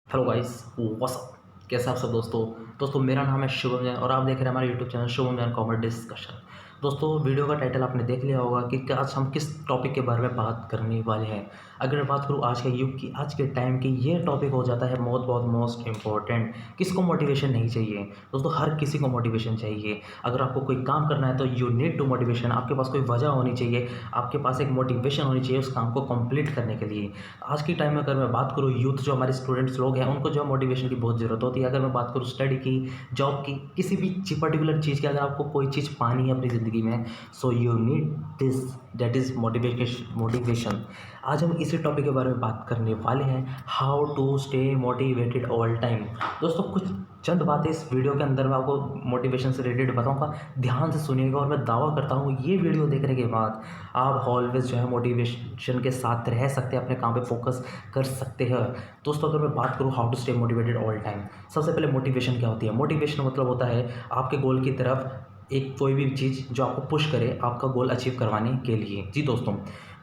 Hello guys, WhatsApp. कैसे आप सब दोस्तों मेरा नाम है शुभम जैन और आप देख रहे हैं हमारे YouTube channel Shubham Jain comedy discussion. दोस्तों, वीडियो का टाइटल आपने देख लिया होगा कि आज हम किस टॉपिक के बारे में बात करने वाले हैं। अगर मैं बात करूँ आज के युग की, आज के टाइम की, ये टॉपिक हो जाता है बहुत मोस्ट इंपॉर्टेंट। किसको मोटिवेशन नहीं चाहिए दोस्तों? हर किसी को मोटिवेशन चाहिए। अगर आपको कोई काम करना है तो यू नीड टू मोटिवेशन। आपके पास कोई वजह होनी चाहिए, आपके पास एक मोटिवेशन होनी चाहिए उस काम को कंप्लीट करने के लिए। आज के टाइम में अगर मैं बात करूँ, यूथ जो हमारे स्टूडेंट्स लोग हैं उनको जो मोटिवेशन की बहुत ज़रूरत होती है। अगर मैं बात करूँ स्टडी की, जॉब की, किसी भी पर्टिकुलर चीज़ की, अगर आपको कोई चीज़ पानी है अपनी ज़िंदगी में, so you need this, that is motivation. आज हम इसी टॉपिक के बारे में बात करने वाले हैं, how to stay motivated all time. दोस्तों, कुछ चंद बातें इस वीडियो के अंदर मैं आपको मोटिवेशन से रिलेटेड बताऊंगा, ध्यान से सुनिएगा। और मैं दावा करता हूँ ये वीडियो देखने के बाद आप ऑलवेज जो है मोटिवेशन के साथ रह सकते हैं, अपने काम पे फोकस कर सकते हैं। दोस्तों, अगर मैं बात करूँ how to stay motivated all time, सबसे पहले मोटिवेशन क्या होती है? मोटिवेशन मतलब होता है आपके गोल की तरफ एक कोई भी चीज़ जो आपको पुश करे आपका गोल अचीव करवाने के लिए। जी दोस्तों,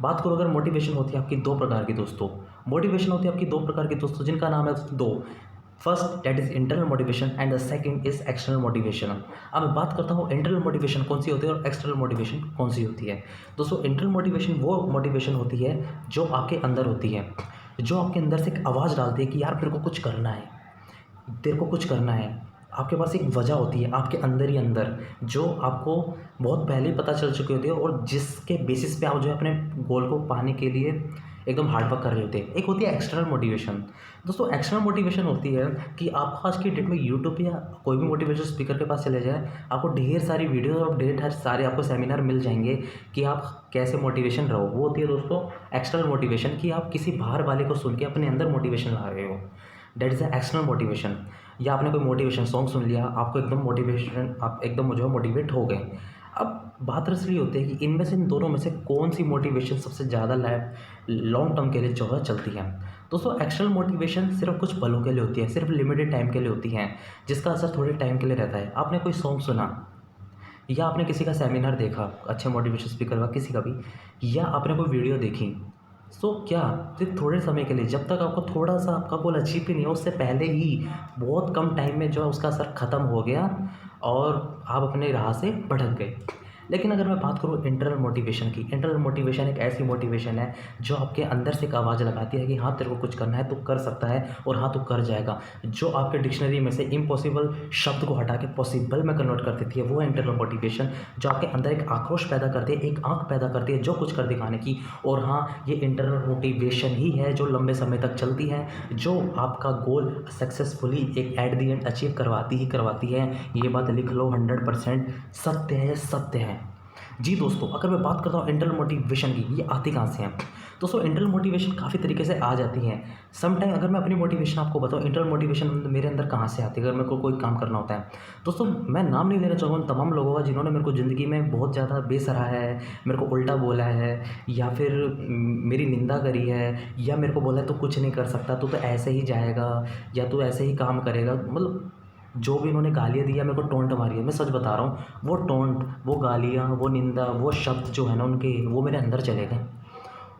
बात करो अगर मोटिवेशन होती है आपकी दो प्रकार की दोस्तों। मोटिवेशन होती है आपकी दो प्रकार की दोस्तों, जिनका नाम है दो। First, that is internal motivation and the second is external motivation. अब मैं बात करता हूँ इंटरनल मोटिवेशन कौन सी होती है और एक्सटर्नल मोटिवेशन कौन सी होती है। दोस्तों, इंटरनल मोटिवेशन वो मोटिवेशन होती है जो आपके अंदर होती है, जो आपके अंदर से एक आवाज़ डालती है कि यार मेरे को कुछ करना है, तेरे को कुछ करना है। आपके पास एक वजह होती है आपके अंदर ही अंदर, जो आपको बहुत पहले ही पता चल चुकी होती है और जिसके बेसिस पे आप जो है अपने गोल को पाने के लिए एकदम हार्ड वर्क कर रहे होते हैं। एक होती है एक्सटर्नल मोटिवेशन। दोस्तों, एक्सटर्नल मोटिवेशन होती है कि आप आज की डेट में यूट्यूब या कोई भी मोटिवेशन स्पीकर के पास चले जाए, आपको ढेर सारी वीडियो और ढेर सारे आपको सेमिनार मिल जाएंगे कि आप कैसे मोटिवेशन रहो। वो होती है दोस्तों एक्सटर्नल मोटिवेशन, कि आप किसी बाहर वाले को सुन के अपने अंदर मोटिवेशन ला रहे हो। That is the external motivation. या आपने कोई मोटिवेशन सॉन्ग सुन लिया, आपको एकदम मोटिवेशन, आप एकदम जो है मोटिवेट हो गए। अब बात इसलिए होती है कि इनमें से, इन दोनों में से कौन सी मोटिवेशन सबसे ज़्यादा लॉन्ग टर्म के लिए जो है चलती है। दोस्तों, एक्सटर्नल मोटिवेशन सिर्फ कुछ पलों के लिए होती है, सिर्फ लिमिटेड टाइम के लिए होती है, जिसका असर थोड़े टाइम के लिए रहता है। आपने कोई सॉन्ग सुना, या आपने किसी का सेमिनार देखा, अच्छे मोटिवेशन स्पीकर का किसी का भी, या आपने कोई वीडियो देखी, सो क्या सिर्फ थोड़े समय के लिए, जब तक आपको थोड़ा सा आपका गोल अचीव ही नहीं हो, उससे पहले ही बहुत कम टाइम में जो है उसका असर ख़त्म हो गया और आप अपने राह से भटक गए। लेकिन अगर मैं बात करूँ इंटरनल मोटिवेशन की, इंटरनल मोटिवेशन एक ऐसी मोटिवेशन है जो आपके अंदर से एक आवाज़ लगाती है कि हाँ तेरे को कुछ करना है, तू कर सकता है और हाँ तू कर जाएगा। जो आपके डिक्शनरी में से इम्पॉसिबल शब्द को हटा के पॉसिबल में कन्वर्ट कर देती है, वो है इंटरनल मोटिवेशन, जो आपके अंदर एक आक्रोश पैदा करती है, एक आंख पैदा करती है जो कुछ कर दिखाने की। और हाँ, ये इंटरनल मोटिवेशन ही है जो लंबे समय तक चलती है, जो आपका गोल सक्सेसफुली एक एट दी एंड अचीव करवाती है। ये बात लिख लो, 100% सत्य है, सत्य है। जी दोस्तों, अगर मैं बात करता हूँ इंटरनल मोटिवेशन की, ये आती कहाँ से है? दोस्तों, इंटरनल मोटिवेशन काफ़ी तरीके से आ जाती है। सम टाइम अगर मैं अपनी मोटिवेशन आपको बताऊँ, इंटरनल मोटिवेशन मेरे अंदर कहाँ से आती है अगर मेरे को कोई काम करना होता है। दोस्तों, मैं नाम नहीं लेना चाहूँगा उन तमाम लोगों का जिन्होंने मेरे को ज़िंदगी में बहुत ज़्यादा बेसराहा है, मेरे को उल्टा बोला है, या फिर मेरी निंदा करी है, या मेरे को बोला है तो कुछ नहीं कर सकता, तू तो ऐसे ही जाएगा, या तू ऐसे ही काम करेगा। मतलब जो भी उन्होंने गालियाँ दी है, मेरे को टोंट मारी है, मैं सच बता रहा हूँ, वो टोंट, वो गालियाँ, वो निंदा, वो शब्द जो है ना उनके, वो मेरे अंदर चले गए।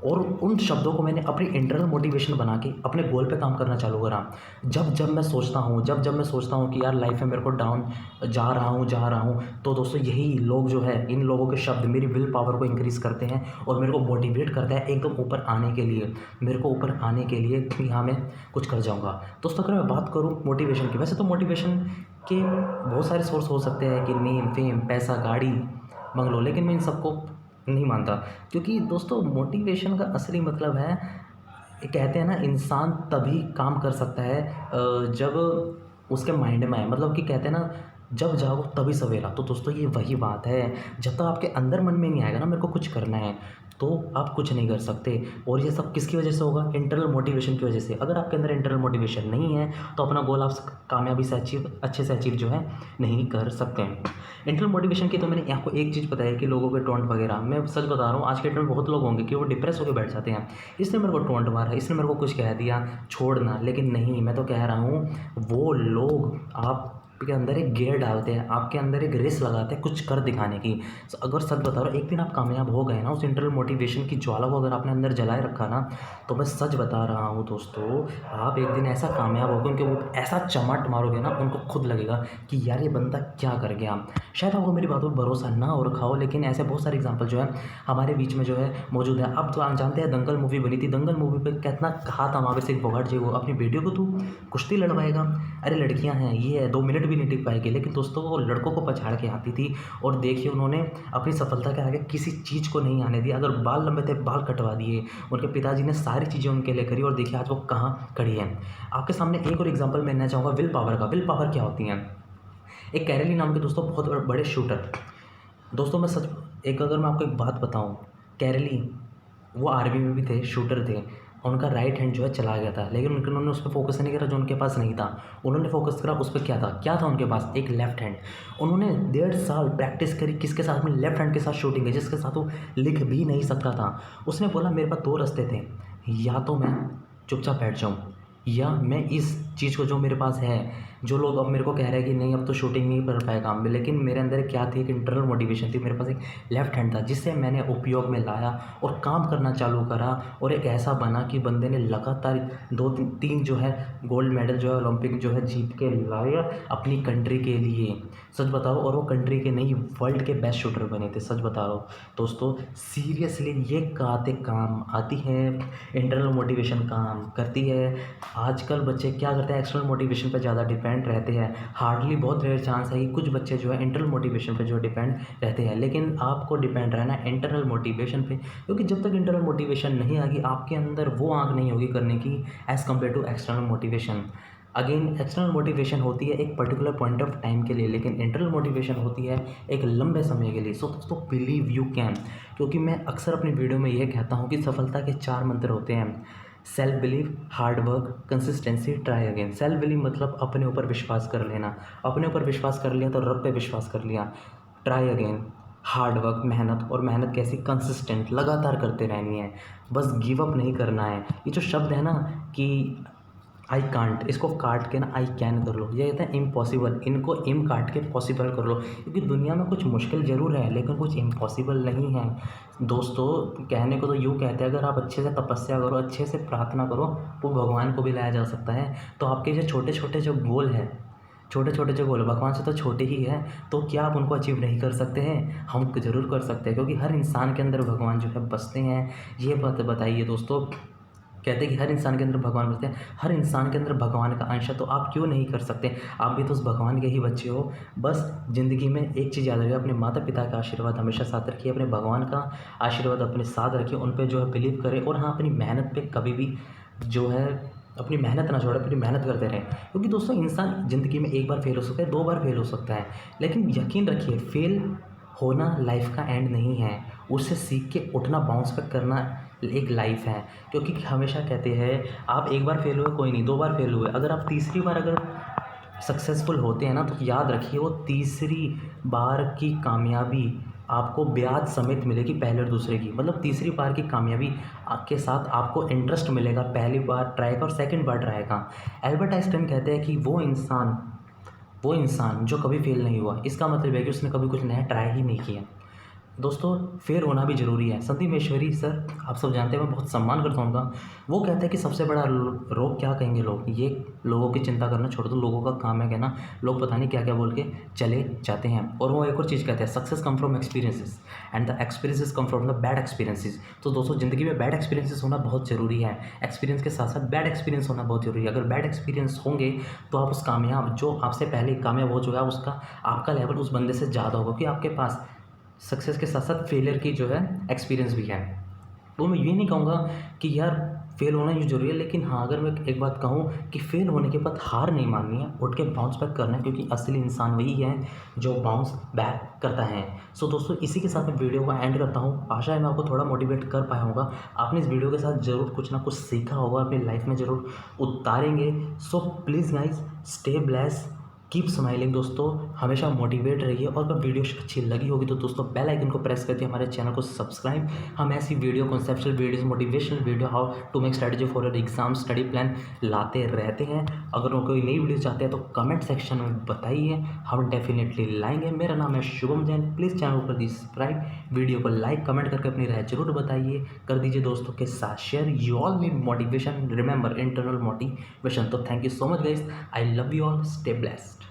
और उन शब्दों को मैंने अपनी इंटरनल मोटिवेशन बना के अपने गोल पे काम करना चालू करा। जब मैं सोचता हूँ, जब मैं सोचता हूँ कि यार लाइफ में मेरे को डाउन जा रहा हूँ, तो दोस्तों यही लोग जो है, इन लोगों के शब्द मेरी विल पावर को इंक्रीज़ करते हैं और मेरे को मोटिवेट करता है एकदम ऊपर आने के लिए, मेरे को ऊपर आने के लिए कि हाँ मैं कुछ कर जाऊँगा। दोस्तों, अगर मैं बात करूँ मोटिवेशन की, वैसे तो मोटिवेशन के बहुत सारे सोर्स हो सकते हैं कि नेम, फेम, पैसा, गाड़ी, बंगलो, लेकिन मैं इन सबको नहीं मानता। क्योंकि दोस्तों, मोटिवेशन का असली मतलब है, कहते हैं ना, इंसान तभी काम कर सकता है जब उसके माइंड में आए। मतलब कि कहते हैं ना, जब जागो तभी सवेरा। तो दोस्तों, ये वही बात है, जब तक आपके अंदर मन में नहीं आएगा ना मेरे को कुछ करना है, तो आप कुछ नहीं कर सकते। और ये सब किसकी वजह से होगा? इंटरनल मोटिवेशन की वजह से। अगर आपके अंदर इंटरनल मोटिवेशन नहीं है तो अपना गोल आप कामयाबी से अच्छे से अचीव जो है नहीं कर सकते हैं। इंटरनल मोटिवेशन की तो मैंने आपको एक चीज़ बताया कि लोगों के टोंट वगैरह, मैं सच बता रहा हूँ, आज के डेट में बहुत लोग होंगे कि वो डिप्रेस होकर बैठ जाते हैं, इसने मेरे को टोंट मारा, इसने मेरे को कुछ कह दिया, छोड़ना। लेकिन नहीं, मैं तो कह रहा हूँ वो लोग आप के अंदर एक गियर डालते हैं, आपके अंदर एक रेस लगाते हैं कुछ कर दिखाने की। अगर सच बता रहा हूँ, एक दिन आप कामयाब हो गए ना, उस इंटरनल मोटिवेशन की ज्वाला को अगर आपने अंदर जलाए रखा ना, तो मैं सच बता रहा हूँ दोस्तों, आप एक दिन ऐसा कामयाब होगे, उनके वो ऐसा चमाट मारोगे ना, उनको खुद लगेगा कि यार ये बंदा क्या कर गया। शायद आपको मेरी बातों पर भरोसा ना हो रखा हो, लेकिन ऐसे बहुत सारे एग्जाम्पल जो है हमारे बीच में जो है मौजूद है। अब तो आप जानते हैं दंगल मूवी बनी थी, दंगल मूवी पे कितना कहा था वहाँ पे सिर्फ फोगाट जी को, अपनी बेटियों को तू कुश्ती लड़वाएगा, अरे लड़कियां हैं, ये है 2 मिनट भी नहीं टिक पाएगी। लेकिन दोस्तों वो लड़कों को पछाड़ के आती थी, और देखिए उन्होंने अपनी सफलता के आगे किसी चीज़ को नहीं आने दिया। अगर बाल लंबे थे बाल कटवा दिए, उनके पिताजी ने सारी चीज़ें उनके लिए करी, और देखिए आज वो कहाँ खड़ी है। आपके सामने एक और एग्जाम्पल मैं लेना चाहूँगा विल पावर का। विल पावर क्या होती है? एक कैरेली नाम के दोस्तों बहुत बड़े शूटर, दोस्तों मैं सच, एक अगर मैं आपको एक बात बताऊं, कैरली वो आर्मी में भी थे, शूटर थे, उनका राइट हैंड जो है चला गया था, लेकिन उन्होंने उस पर फोकस नहीं करा जो उनके पास नहीं था। उन्होंने फोकस करा उस पर, क्या था उनके पास? एक लेफ्ट हैंड। उन्होंने 1.5 साल प्रैक्टिस करी किसके साथ में? लेफ्ट हैंड के साथ शूटिंग है, जिसके साथ वो लिख भी नहीं सकता था। उसने बोला मेरे पास 2 रास्ते थे, या तो मैं चुपचाप बैठ जाऊँ, या मैं इस चीज़ को जो मेरे पास है, जो लोग अब मेरे को कह रहे हैं कि नहीं अब तो शूटिंग नहीं कर पाएगा, लेकिन मेरे अंदर क्या थी, एक इंटरनल मोटिवेशन थी, मेरे पास एक लेफ्ट हैंड था जिससे मैंने उपयोग में लाया और काम करना चालू करा, और एक ऐसा बना कि बंदे ने लगातार 2-3 जो है गोल्ड मेडल जो है ओलंपिक जो है जीत के लाया अपनी कंट्री के लिए। सच बताओ, और वो कंट्री के नहीं वर्ल्ड के बेस्ट शूटर बने थे। सच बता रहा हूँ दोस्तों, सीरियसली ये बातें काम आती है, इंटरनल मोटिवेशन काम करती है। आजकल बच्चे क्या करते हैं, एक्सटर्नल मोटिवेशन पर ज़्यादा डिपेंड रहते हैं। हार्डली बहुत रेयर चांस है कि कुछ बच्चे जो है इंटरनल मोटिवेशन पे जो डिपेंड रहते हैं, लेकिन आपको डिपेंड रहना है इंटरनल मोटिवेशन पे, क्योंकि जब तक इंटरनल मोटिवेशन नहीं आएगी आपके अंदर वो आँख नहीं होगी करने की as compare to external motivation. Again external motivation होती है एक पर्टिकुलर पॉइंट ऑफ टाइम के लिए, लेकिन इंटरनल मोटिवेशन होती है एक लंबे समय के लिए। सो दोस्तों बिलीव यू कैन, क्योंकि मैं अक्सर अपनी वीडियो में ये कहता हूँ कि सफलता के 4 मंत्र होते हैं: self believe, hard work, consistency, try again. Self believe मतलब अपने ऊपर विश्वास कर लेना, अपने ऊपर विश्वास कर लिया तो रब पे विश्वास कर लिया। ट्राई अगेन, हार्ड वर्क, मेहनत, और मेहनत कैसी? कंसिस्टेंट, लगातार करते रहनी है, बस गिव अप नहीं करना है। ये जो शब्द है ना कि आई कांट, इसको काट के ना आई कैन कर लो, ये कहते हैं इम्पॉसिबल, इनको इम काट के पॉसिबल कर लो, क्योंकि दुनिया में कुछ मुश्किल ज़रूर है लेकिन कुछ इम्पॉसिबल नहीं है दोस्तों। कहने को तो यूँ कहते हैं अगर आप अच्छे से तपस्या करो, अच्छे से प्रार्थना करो, तो भगवान को भी लाया जा सकता है। तो आपके जो छोटे छोटे जो गोल हैं, छोटे छोटे जो गोल भगवान से तो छोटे ही हैं, तो क्या आप उनको अचीव नहीं कर सकते हैं? हम ज़रूर कर सकते हैं, क्योंकि हर इंसान के अंदर भगवान जो है बसते हैं। ये बात बताइए दोस्तों, कहते हैं कि हर इंसान के अंदर भगवान बसते हैं, हर इंसान के अंदर भगवान का अंश है, तो आप क्यों नहीं कर सकते? आप भी तो उस भगवान के ही बच्चे हो। बस ज़िंदगी में एक चीज़ याद रखिए, अपने माता पिता का आशीर्वाद हमेशा साथ रखिए, अपने भगवान का आशीर्वाद अपने साथ रखिए, उन पे जो है बिलीव करें, और हाँ अपनी मेहनत पे कभी भी जो है अपनी मेहनत ना छोड़ें, अपनी मेहनत करते रहें। क्योंकि दोस्तों इंसान ज़िंदगी में 1 बार फेल हो सकता है, 2 बार फेल हो सकता है, लेकिन यकीन रखिए फेल होना लाइफ का एंड नहीं है, उससे सीख के उठना, बाउंस बैक करना एक लाइफ है। क्योंकि हमेशा कहते हैं आप 1 बार फेल हुए कोई नहीं, 2 बार फेल हुए, अगर आप तीसरी बार अगर सक्सेसफुल होते हैं ना, तो याद रखिए वो तीसरी बार की कामयाबी आपको ब्याज समेत मिलेगी पहले और दूसरे की। मतलब तीसरी बार की कामयाबी के साथ आपको इंटरेस्ट मिलेगा पहली बार ट्राई का और सेकंड बार ट्राई का। एल्बर्ट आइंस्टाइन कहते हैं कि वो इंसान जो कभी फेल नहीं हुआ, इसका मतलब है कि उसने कभी कुछ नया ट्राई ही नहीं किया। दोस्तों फेल होना भी ज़रूरी है। संदीप महेश्वरी सर आप सब जानते हैं, मैं बहुत सम्मान करता हूँ उनका। वो कहते हैं कि सबसे बड़ा रोग क्या कहेंगे लोग, ये लोगों की चिंता करना छोड़ दो, लोगों का काम है कहना लोग पता नहीं क्या क्या बोल के चले जाते हैं। और वो एक और चीज़ कहते हैं, success come from experiences and the experiences come from the bad experiences. तो दोस्तों ज़िंदगी में बैड एक्सपीरियंसेस होना बहुत ज़रूरी है, एक्सपीरियंस के साथ साथ बैड एक्सपीरियंस होना बहुत ज़रूरी है। अगर बैड एक्सपीरियंस होंगे तो आप उस कामयाब, जो आपसे पहले कामयाब हो चुका है, उसका आपका लेवल उस बंदे से ज़्यादा होगा, क्योंकि आपके पास सक्सेस के साथ साथ फेलियर की जो है एक्सपीरियंस भी है। तो मैं ये नहीं कहूँगा कि यार फेल होना ही ज़रूरी है, लेकिन हाँ अगर मैं एक बात कहूँ कि फेल होने के बाद हार नहीं माननी है, उठ के बाउंस बैक करना है, क्योंकि असली इंसान वही है जो बाउंस बैक करता है। सो दोस्तों इसी के साथ मैं वीडियो को एंड करता हूँ। आशा है मैं आपको थोड़ा मोटिवेट कर पाया होगा, आपने इस वीडियो के साथ ज़रूर कुछ ना कुछ सीखा होगा, अपनी लाइफ में ज़रूर उतारेंगे। So please guys stay bless, keep smiling दोस्तों, हमेशा मोटिवेट रहिए। और अगर वीडियो अच्छी लगी होगी तो दोस्तों बेल आइकन को प्रेस करके हमारे चैनल को सब्सक्राइब। हम ऐसी video, conceptual videos, motivational video, how to make strategy for your exam, study plan लाते रहते हैं। अगर वो कोई नई वीडियो चाहते हैं तो कमेंट सेक्शन में बताइए, हम डेफिनेटली लाएंगे। मेरा नाम है शुभम जैन। प्लीज़ चैनल को कर दीजिए सब्सक्राइब, वीडियो को लाइक, कमेंट करके अपनी राय जरूर बताइए, कर दीजिए दोस्तों के साथ share. You all need motivation, remember internal motivation. तो thank you so much guys, I love you all, stay blessed.